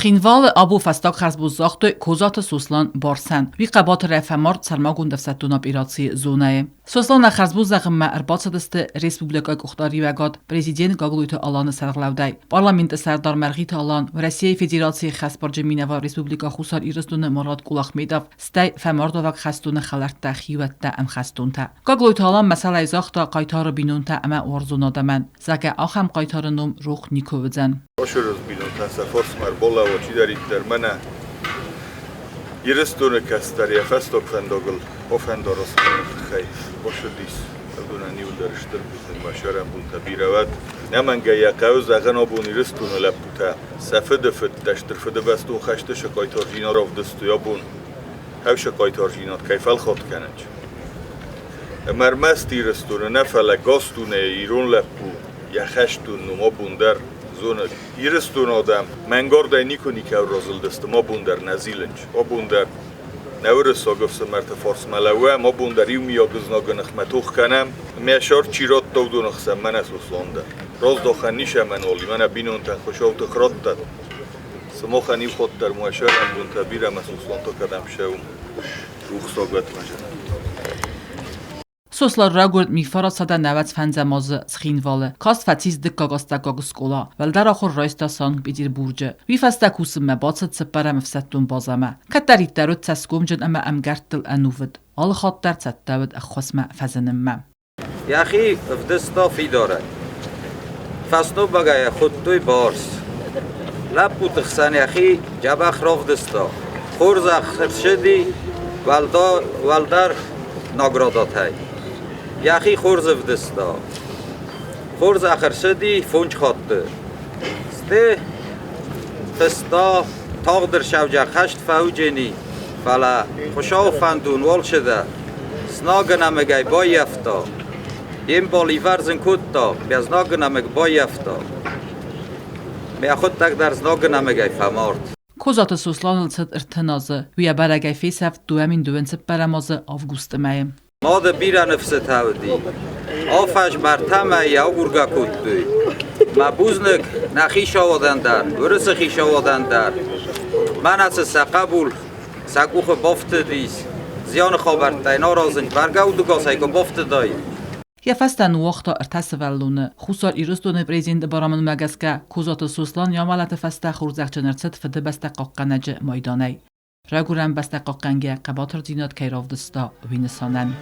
Schienwale abo festag xerzbuzzachte kozat Suslan Barsen. Wie qabat refemart sarmagund fsetuna operatie zone. Suslan xerzbuzzagma erbacadiste Respublika Qoxtari vegad prezident Gagluita alan serglaudai. Parlament serdar Margita alan Rossiya Federatsiya xasbarjminava Respublika Xusar iristuna Murat Qulaxmedov stay femardovak xastuna xalarta xiwatda am xastunta. Gagluita alan masala izaxta qaytar binunta ama orzunadaman. Zaga axam qaytarınum ruh nikovzan. Oşuruz binunta safars marbola و چی دارید در منه یرستونه کستری فستوک فندوگل افندارست خیلی باشدیس اردونا نیول درشتر بیزن ماشارم بون تبیرود نمانگه یقاوز اغن آبون یرستونه لبوتا سفد فد دشتر فد بستون خشت شکایتار جینا راف دستو یا بون هاو شکایتار جینات کیفل خود کنج مرمست یرستونه نفل گاستونه ایرون لبو یا خشتون نما بوندر یرستون آدم منگار دینی کنی که رازل دست ما بوندر نزیلنج ما بوندر نور ساگفت مرت فارس ملوه ما بوندر یو میاگز ناگنخ متوخ کنم میشار چیرات دو نخسم من از وصلانده راز داخل نیشه من اولی من بینون تن خوشاو تخرات داد سما خنی خود در موشار هم بون تبیرم از وصلانتا کدم شوم روخ ساگت مجنم Suslar ragurt mifarad sada navat fanzamazı Schienwale. Kast fatiz dikagasta gaguskola. Veldar akhur raista Sankt Peterburg'e. Vi fasta kusme batsat separa mefsattun bazama. Katarit darut taskumjun ama amgartil anuvid. Al khattar tattawid akhwasma fazanemma. Ya akhi fdesta fi dare. Fasno bagay khudtoy bars. Lab utkhsan ya akhi jabakh rafdesta. Khurz akhirshidi valdar nagradat hay. یخی خورز ودستا خورز آخر شدی فونج خاطر سته فستا تاغ در شوجه خشت فوجنی فلا خوشا و فندون وال شده سناگ نمگی با یفتا یم بالی ورزن کتا بیاز ناگ نمگ با یفتا می خود تک در سناگ نمگی فمارد Kozat Suslan lcet irtinaze. Via baragay feseft duemin duense paramazı avgust mayem. ماده بیره نفس تودی آفش مرتمه یا گرگا کتوی مبوزنک نخیش آوادن در ورس خیش آوادن در من از سقبول سقوخ بافت دیس زیان خابرد دینا رازنج برگه و دوگاه سایگا بافت دای یا فستن وقتا ارتسولونه خصوصا ایرستون پرزیدنت بارامن مگسکه کوزات سوسلان یا مالت فسته خورزق جنرست فده بسته قاقنج مایدانی رگورم بسته قاقنگه قباتر دینات کیراف دستا وینسانن